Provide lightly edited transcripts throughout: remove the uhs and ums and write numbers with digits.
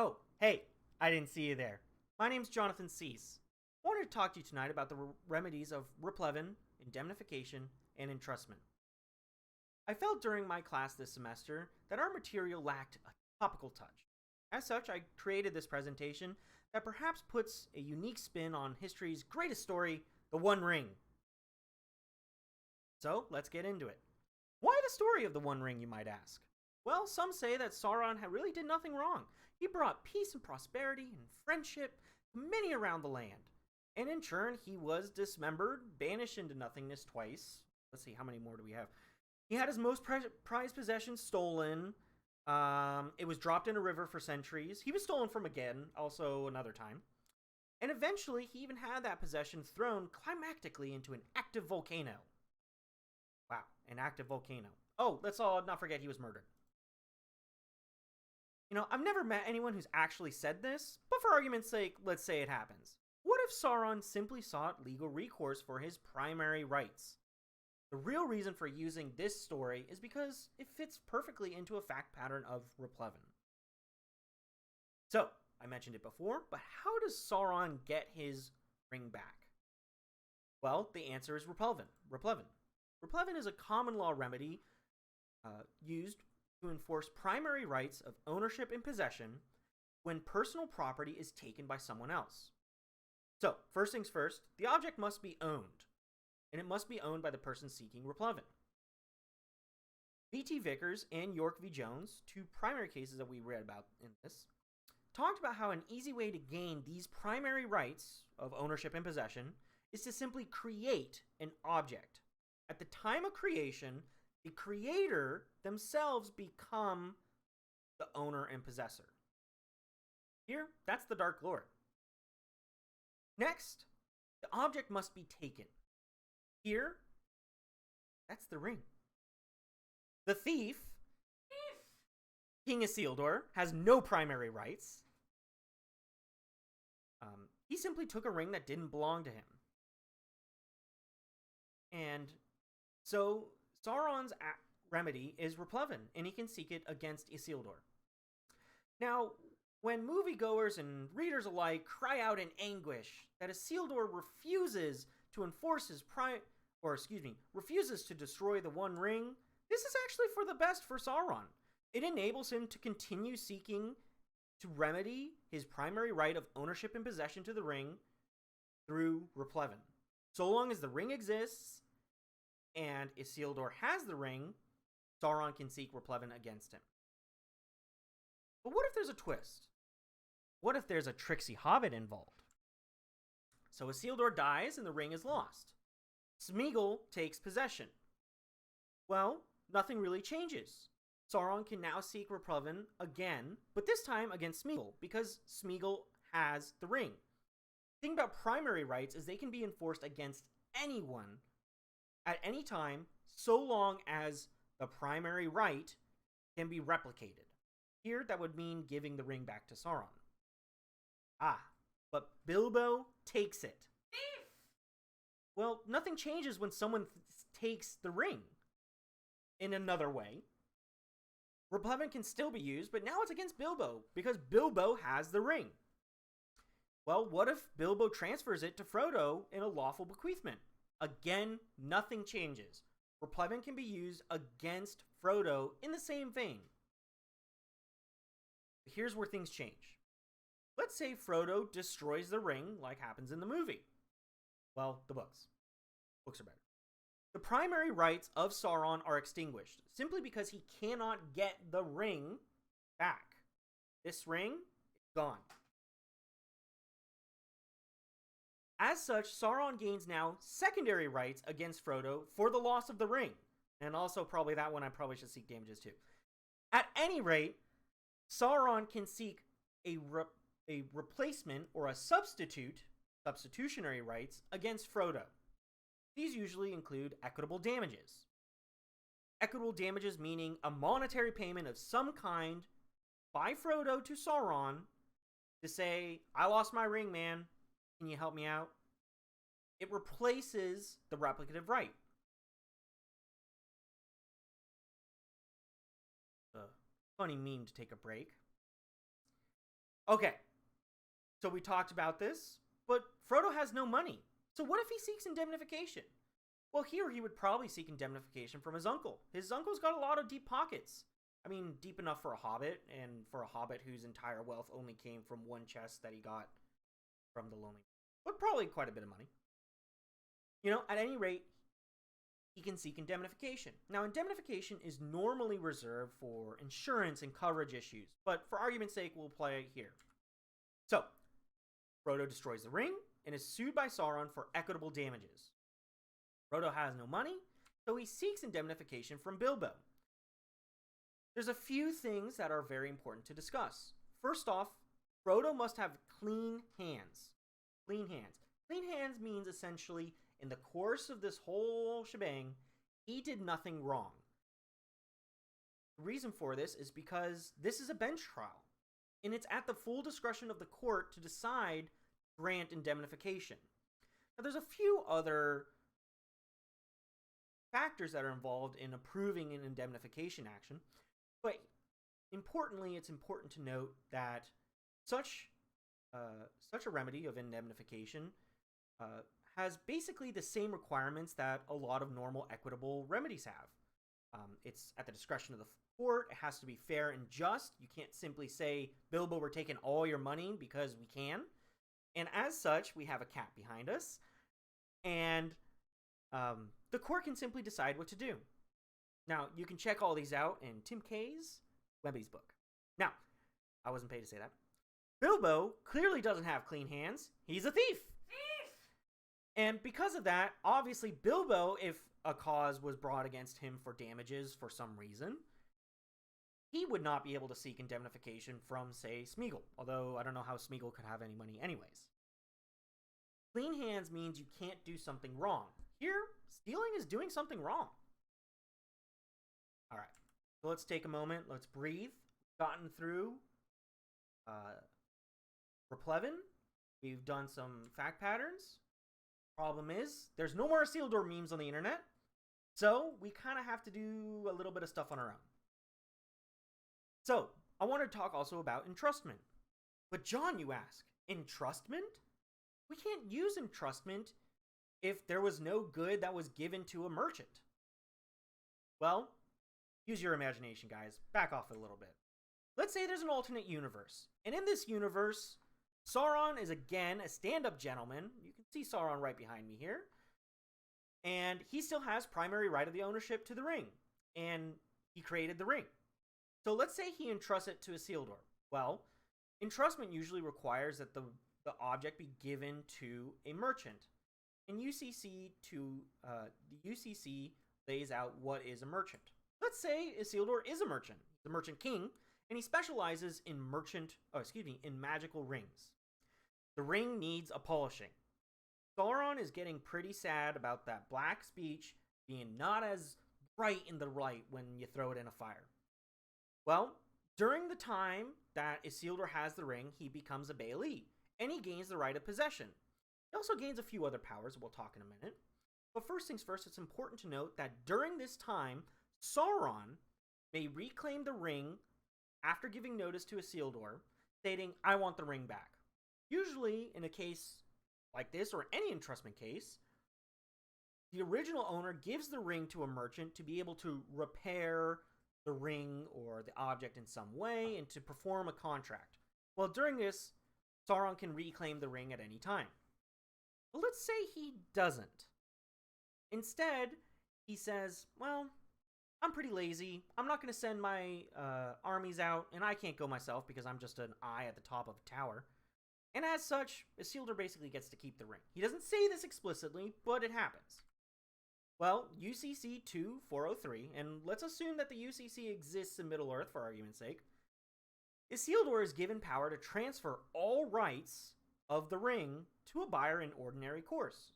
Oh, hey, I didn't see you there. My name's Jonathan Cease. I wanted to talk to you tonight about the remedies of replevin, indemnification, and entrustment. I felt during my class this semester that our material lacked a topical touch. As such, I created this presentation that perhaps puts a unique spin on history's greatest story, the One Ring. So, let's get into it. Why the story of the One Ring, you might ask? Well, some say that Sauron really did nothing wrong. He brought peace and prosperity and friendship to many around the land. And in turn, he was dismembered, banished into nothingness twice. Let's see, how many more do we have? He had his most prized possessions stolen. It was dropped in a river for centuries. He was stolen from again, also another time. And eventually, he even had that possession thrown climactically into an active volcano. Wow, an active volcano. Oh, let's all not forget he was murdered. I've never met anyone who's actually said this, but for argument's sake, let's say it happens. What if Sauron simply sought legal recourse for his primary rights? The real reason for using this story is because it fits perfectly into a fact pattern of replevin. So, I mentioned it before, but how does Sauron get his ring back? Well, the answer is replevin. Replevin is a common law remedy used to enforce primary rights of ownership and possession when personal property is taken by someone else. So, first things first, the object must be owned, and it must be owned by the person seeking replevin. V.T. Vickers and York v. Jones, two primary cases that we read about in this, talked about how an easy way to gain these primary rights of ownership and possession is to simply create an object. At the time of creation, the creator themselves become the owner and possessor. Here, that's the Dark Lord. Next, the object must be taken. Here, that's the ring. The thief, King Isildur, has no primary rights. He simply took a ring that didn't belong to him. And so Sauron's remedy is replevin, and he can seek it against Isildur. Now, when moviegoers and readers alike cry out in anguish that Isildur refuses to enforce his refuses to destroy the One Ring, this is actually for the best for Sauron. It enables him to continue seeking to remedy his primary right of ownership and possession to the ring through replevin. So long as the ring exists and Isildur has the ring, Sauron can seek replevin against him. But what if there's a twist? What if there's a tricksy hobbit involved? So Isildur dies and the ring is lost. Smeagol takes possession. Well, nothing really changes. Sauron can now seek replevin again, but this time against Smeagol, because Smeagol has the ring. The thing about primary rights is they can be enforced against anyone at any time, so long as the primary right can be replicated. Here, that would mean giving the ring back to Sauron. But Bilbo takes it. Well, nothing changes when someone takes the ring. In another way, replevin can still be used, but now it's against Bilbo, because Bilbo has the ring. Well, what if Bilbo transfers it to Frodo in a lawful bequeathment? Again, nothing changes. Replevin can be used against Frodo in the same vein. But here's where things change. Let's say Frodo destroys the ring like happens in the movie. Well, the books. Books are better. The primary rights of Sauron are extinguished, simply because he cannot get the ring back. This ring is gone. As such, Sauron gains now secondary rights against Frodo for the loss of the ring. And also probably that one I probably should seek damages too. At any rate, Sauron can seek a replacement or a substitutionary rights against Frodo. These usually include equitable damages. Equitable damages meaning a monetary payment of some kind by Frodo to Sauron to say, I lost my ring, man. Can you help me out? It replaces the replicative right. A funny meme to take a break. Okay, so we talked about this, but Frodo has no money. So what if he seeks indemnification? Well, here he would probably seek indemnification from his uncle. His uncle's got a lot of deep pockets. I mean, deep enough for a hobbit, and for a hobbit whose entire wealth only came from one chest that he got from the Lonely. But probably quite a bit of money. At any rate, he can seek indemnification. Now, indemnification is normally reserved for insurance and coverage issues, but for argument's sake, we'll play it here. So, Frodo destroys the ring and is sued by Sauron for equitable damages. Frodo has no money, so he seeks indemnification from Bilbo. There's a few things that are very important to discuss. First off, Frodo must have clean hands. Clean hands. Clean hands means essentially, in the course of this whole shebang, he did nothing wrong. The reason for this is because this is a bench trial, and it's at the full discretion of the court to decide grant indemnification. Now, there's a few other factors that are involved in approving an indemnification action, but importantly, it's important to note that such a remedy of indemnification has basically the same requirements that a lot of normal equitable remedies have. It's at the discretion of the court. It has to be fair and just. You can't simply say, Bilbo, we're taking all your money because we can. And as such, we have a cat behind us. And the court can simply decide what to do. Now, you can check all these out in Tim Kaye's Webby's book. Now, I wasn't paid to say that. Bilbo clearly doesn't have clean hands. He's a thief. And because of that, obviously Bilbo, if a cause was brought against him for damages for some reason, he would not be able to seek indemnification from, say, Smeagol. Although I don't know how Smeagol could have any money anyways. Clean hands means you can't do something wrong. Here, stealing is doing something wrong. Alright, so let's take a moment. Let's breathe. We've gotten through Replevin. We've done some fact patterns. Problem is, there's no more Isildur memes on the internet, so we kind of have to do a little bit of stuff on our own. So, I want to talk also about entrustment. But John, you ask, entrustment? We can't use entrustment if there was no good that was given to a merchant. Well, use your imagination, guys. Back off a little bit. Let's say there's an alternate universe, and in this universe, Sauron is again a stand-up gentleman. You can see Sauron right behind me here. And he still has primary right of the ownership to the ring. And he created the ring. So let's say he entrusts it to Isildur. Well, entrustment usually requires that the object be given to a merchant. And UCC the UCC lays out what is a merchant. Let's say Isildur is a merchant. He's a merchant king, and he specializes in in magical rings. The ring needs a polishing. Sauron is getting pretty sad about that black speech being not as bright in the light when you throw it in a fire. Well, during the time that Isildur has the ring, he becomes a Bailey, and he gains the right of possession. He also gains a few other powers we'll talk in a minute. But first things first, it's important to note that during this time, Sauron may reclaim the ring after giving notice to Isildur, stating, I want the ring back. Usually, in a case like this, or any entrustment case, the original owner gives the ring to a merchant to be able to repair the ring or the object in some way and to perform a contract. Well, during this, Sauron can reclaim the ring at any time. But let's say he doesn't. Instead, he says, well, I'm pretty lazy. I'm not going to send my armies out, and I can't go myself because I'm just an eye at the top of a tower. And as such, Isildur basically gets to keep the ring. He doesn't say this explicitly, but it happens. Well, UCC 2403, and let's assume that the UCC exists in Middle-earth for argument's sake, Isildur is given power to transfer all rights of the ring to a buyer in ordinary course.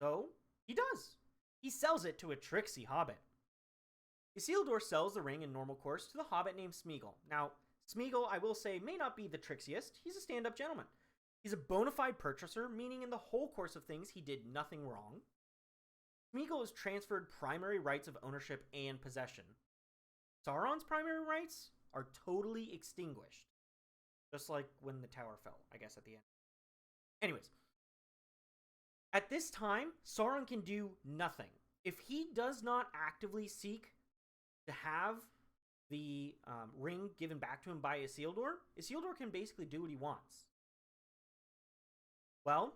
So, he does. He sells it to a tricksy hobbit. Isildur sells the ring in normal course to the hobbit named Smeagol. Now, Smeagol, I will say, may not be the trixiest. He's a stand-up gentleman. He's a bona fide purchaser, meaning in the whole course of things, he did nothing wrong. Smeagol is transferred primary rights of ownership and possession. Sauron's primary rights are totally extinguished. Just like when the tower fell, I guess, at the end. Anyways, at this time, Sauron can do nothing. If he does not actively seek to have the ring given back to him by Isildur can basically do what he wants. Well,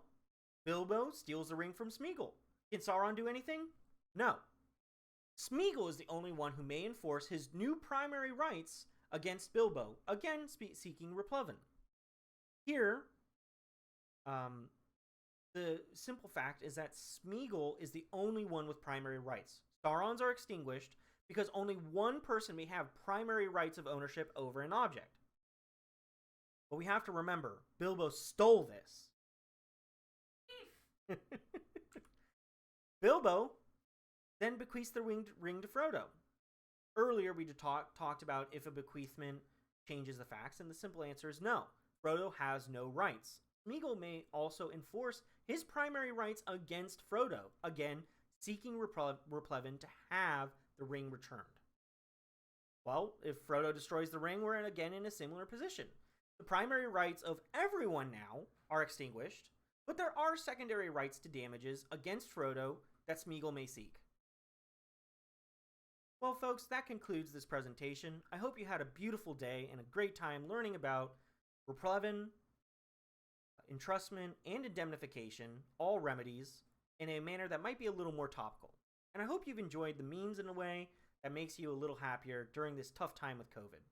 Bilbo steals the ring from Smeagol. Can Sauron do anything? No. Smeagol is the only one who may enforce his new primary rights against Bilbo, again seeking Replevin. Here, the simple fact is that Smeagol is the only one with primary rights. Sauron's are extinguished because only one person may have primary rights of ownership over an object. But we have to remember, Bilbo stole this. Bilbo then bequeaths the ring to Frodo. Earlier, we talked about if a bequeathment changes the facts, and the simple answer is no. Frodo has no rights. Smeagol may also enforce his primary rights against Frodo, again, seeking Replevin to have the ring returned. Well, if Frodo destroys the ring, we're again in a similar position. The primary rights of everyone now are extinguished, but there are secondary rights to damages against Frodo that Smeagol may seek. Well, folks, that concludes this presentation. I hope you had a beautiful day and a great time learning about Replevin, entrustment, and indemnification, all remedies, in a manner that might be a little more topical. And I hope you've enjoyed the memes in a way that makes you a little happier during this tough time with COVID.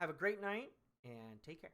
Have a great night, and take care.